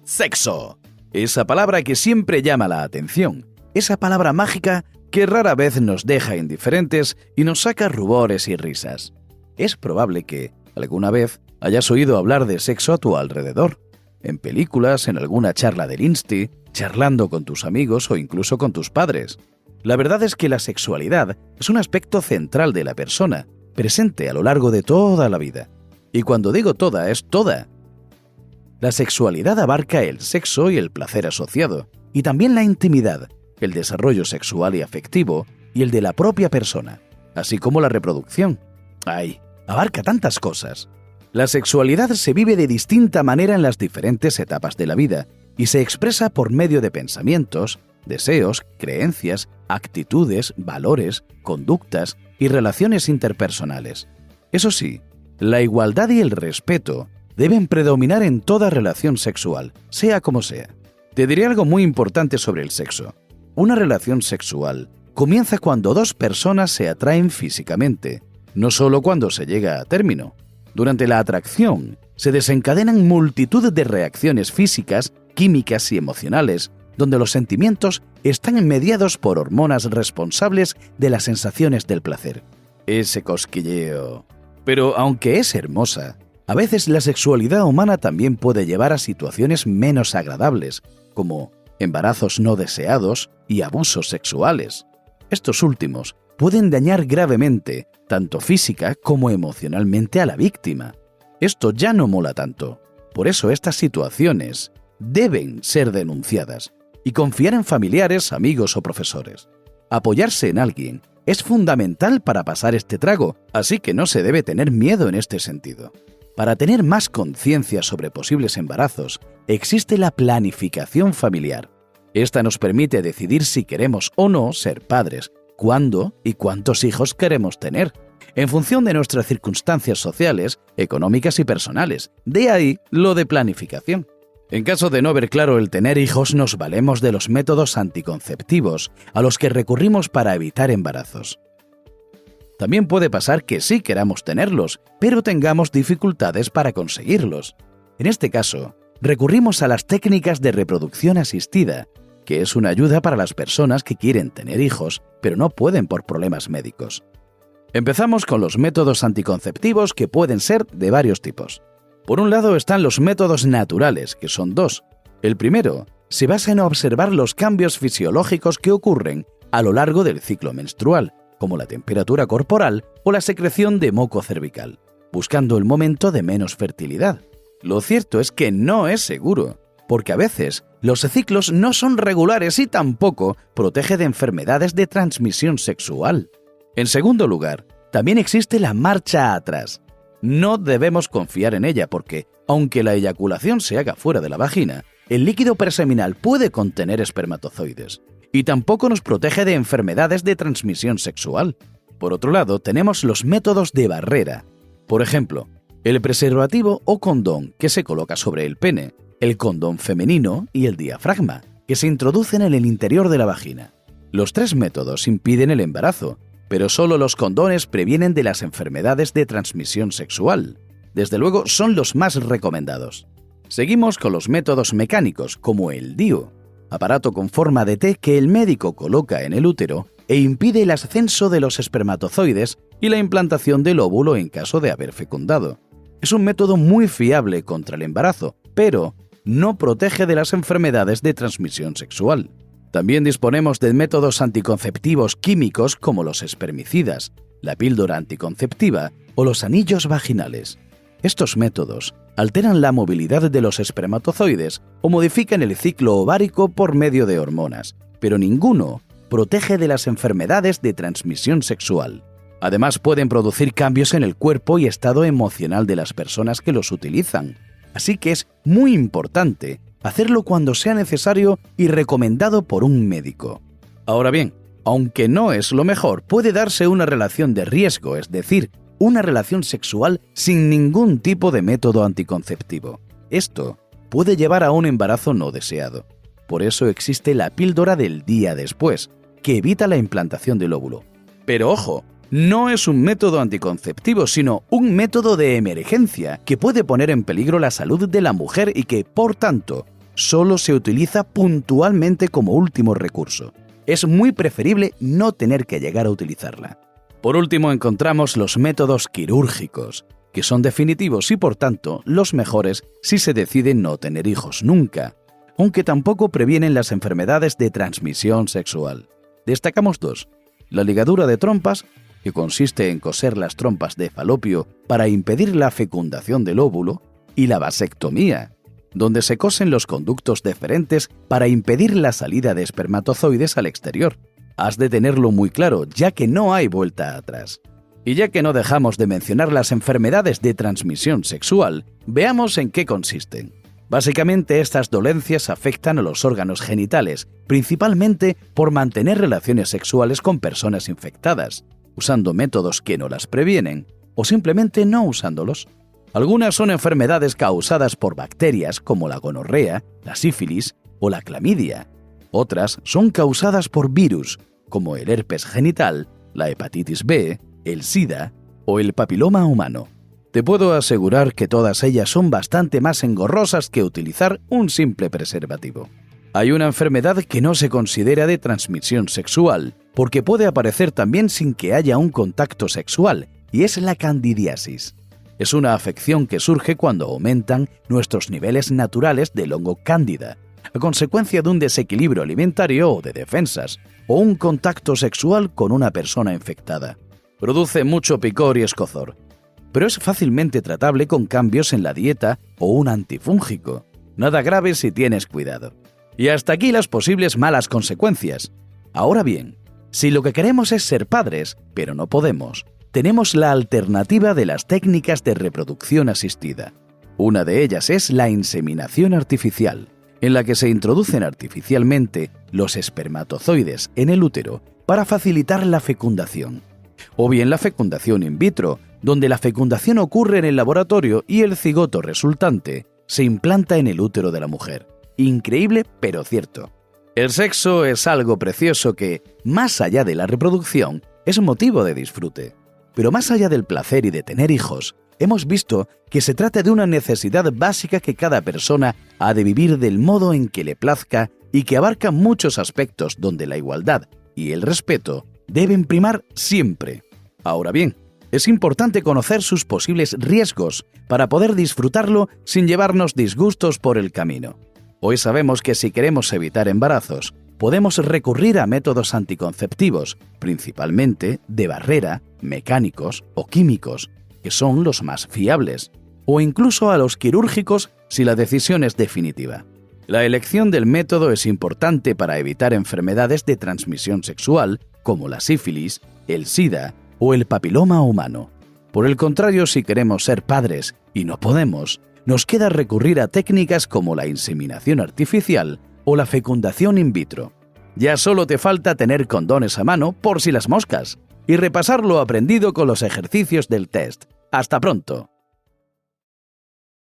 Sexo. Esa palabra que siempre llama la atención. Esa palabra mágica que rara vez nos deja indiferentes y nos saca rubores y risas. Es probable que, alguna vez, hayas oído hablar de sexo a tu alrededor. En películas, en alguna charla del Insti, charlando con tus amigos o incluso con tus padres. La verdad es que la sexualidad es un aspecto central de la persona, presente a lo largo de toda la vida. Y cuando digo toda, es toda. La sexualidad abarca el sexo y el placer asociado, y también la intimidad, el desarrollo sexual y afectivo, y el de la propia persona, así como la reproducción. ¡Ay! Abarca tantas cosas. La sexualidad se vive de distinta manera en las diferentes etapas de la vida, y se expresa por medio de pensamientos, deseos, creencias, actitudes, valores, conductas y relaciones interpersonales. Eso sí, la igualdad y el respeto deben predominar en toda relación sexual, sea como sea. Te diré algo muy importante sobre el sexo. Una relación sexual comienza cuando dos personas se atraen físicamente, no solo cuando se llega a término. Durante la atracción se desencadenan multitud de reacciones físicas, químicas y emocionales, donde los sentimientos están mediados por hormonas responsables de las sensaciones del placer. Ese cosquilleo. Pero aunque es hermosa, a veces la sexualidad humana también puede llevar a situaciones menos agradables, como embarazos no deseados y abusos sexuales. Estos últimos pueden dañar gravemente, tanto física como emocionalmente a la víctima. Esto ya no mola tanto. Por eso estas situaciones deben ser denunciadas y confiar en familiares, amigos o profesores. Apoyarse en alguien es fundamental para pasar este trago, así que no se debe tener miedo en este sentido. Para tener más conciencia sobre posibles embarazos, existe la planificación familiar. Esta nos permite decidir si queremos o no ser padres, cuándo y cuántos hijos queremos tener, en función de nuestras circunstancias sociales, económicas y personales. De ahí lo de planificación. En caso de no ver claro el tener hijos, nos valemos de los métodos anticonceptivos a los que recurrimos para evitar embarazos. También puede pasar que sí queramos tenerlos, pero tengamos dificultades para conseguirlos. En este caso, recurrimos a las técnicas de reproducción asistida, que es una ayuda para las personas que quieren tener hijos, pero no pueden por problemas médicos. Empezamos con los métodos anticonceptivos, que pueden ser de varios tipos. Por un lado están los métodos naturales, que son dos. El primero se basa en observar los cambios fisiológicos que ocurren a lo largo del ciclo menstrual, como la temperatura corporal o la secreción de moco cervical, buscando el momento de menos fertilidad. Lo cierto es que no es seguro, porque a veces los ciclos no son regulares y tampoco protege de enfermedades de transmisión sexual. En segundo lugar, también existe la marcha atrás. No debemos confiar en ella porque, aunque la eyaculación se haga fuera de la vagina, el líquido preseminal puede contener espermatozoides y tampoco nos protege de enfermedades de transmisión sexual. Por otro lado, tenemos los métodos de barrera. Por ejemplo, el preservativo o condón que se coloca sobre el pene, el condón femenino y el diafragma, que se introducen en el interior de la vagina. Los tres métodos impiden el embarazo, pero solo los condones previenen de las enfermedades de transmisión sexual. Desde luego, son los más recomendados. Seguimos con los métodos mecánicos, como el DIU, aparato con forma de T que el médico coloca en el útero e impide el ascenso de los espermatozoides y la implantación del óvulo en caso de haber fecundado. Es un método muy fiable contra el embarazo, pero no protege de las enfermedades de transmisión sexual. También disponemos de métodos anticonceptivos químicos como los espermicidas, la píldora anticonceptiva o los anillos vaginales. Estos métodos alteran la movilidad de los espermatozoides o modifican el ciclo ovárico por medio de hormonas, pero ninguno protege de las enfermedades de transmisión sexual. Además, pueden producir cambios en el cuerpo y estado emocional de las personas que los utilizan. Así que es muy importante hacerlo cuando sea necesario y recomendado por un médico. Ahora bien, aunque no es lo mejor, puede darse una relación de riesgo, es decir, una relación sexual sin ningún tipo de método anticonceptivo. Esto puede llevar a un embarazo no deseado. Por eso existe la píldora del día después, que evita la implantación del óvulo. Pero ojo, no es un método anticonceptivo, sino un método de emergencia que puede poner en peligro la salud de la mujer y que, por tanto, solo se utiliza puntualmente como último recurso. Es muy preferible no tener que llegar a utilizarla. Por último, encontramos los métodos quirúrgicos, que son definitivos y por tanto los mejores si se decide no tener hijos nunca, aunque tampoco previenen las enfermedades de transmisión sexual. Destacamos dos: la ligadura de trompas, que consiste en coser las trompas de falopio para impedir la fecundación del óvulo, y la vasectomía, donde se cosen los conductos deferentes para impedir la salida de espermatozoides al exterior. Has de tenerlo muy claro, ya que no hay vuelta atrás. Y ya que no dejamos de mencionar las enfermedades de transmisión sexual, veamos en qué consisten. Básicamente, estas dolencias afectan a los órganos genitales, principalmente por mantener relaciones sexuales con personas infectadas, usando métodos que no las previenen, o simplemente no usándolos. Algunas son enfermedades causadas por bacterias como la gonorrea, la sífilis o la clamidia. Otras son causadas por virus, como el herpes genital, la hepatitis B, el SIDA o el papiloma humano. Te puedo asegurar que todas ellas son bastante más engorrosas que utilizar un simple preservativo. Hay una enfermedad que no se considera de transmisión sexual, porque puede aparecer también sin que haya un contacto sexual, y es la candidiasis. Es una afección que surge cuando aumentan nuestros niveles naturales del hongo cándida, a consecuencia de un desequilibrio alimentario o de defensas, o un contacto sexual con una persona infectada. Produce mucho picor y escozor, pero es fácilmente tratable con cambios en la dieta o un antifúngico. Nada grave si tienes cuidado. Y hasta aquí las posibles malas consecuencias. Ahora bien, si lo que queremos es ser padres, pero no podemos, tenemos la alternativa de las técnicas de reproducción asistida. Una de ellas es la inseminación artificial, en la que se introducen artificialmente los espermatozoides en el útero para facilitar la fecundación. O bien la fecundación in vitro, donde la fecundación ocurre en el laboratorio y el cigoto resultante se implanta en el útero de la mujer. Increíble, pero cierto. El sexo es algo precioso que, más allá de la reproducción, es motivo de disfrute. Pero más allá del placer y de tener hijos, hemos visto que se trata de una necesidad básica que cada persona ha de vivir del modo en que le plazca y que abarca muchos aspectos donde la igualdad y el respeto deben primar siempre. Ahora bien, es importante conocer sus posibles riesgos para poder disfrutarlo sin llevarnos disgustos por el camino. Hoy sabemos que si queremos evitar embarazos, podemos recurrir a métodos anticonceptivos, principalmente de barrera, mecánicos o químicos, que son los más fiables, o incluso a los quirúrgicos si la decisión es definitiva. La elección del método es importante para evitar enfermedades de transmisión sexual como la sífilis, el SIDA o el papiloma humano. Por el contrario, si queremos ser padres y no podemos, nos queda recurrir a técnicas como la inseminación artificial o la fecundación in vitro. Ya solo te falta tener condones a mano por si las moscas y repasar lo aprendido con los ejercicios del test. ¡Hasta pronto!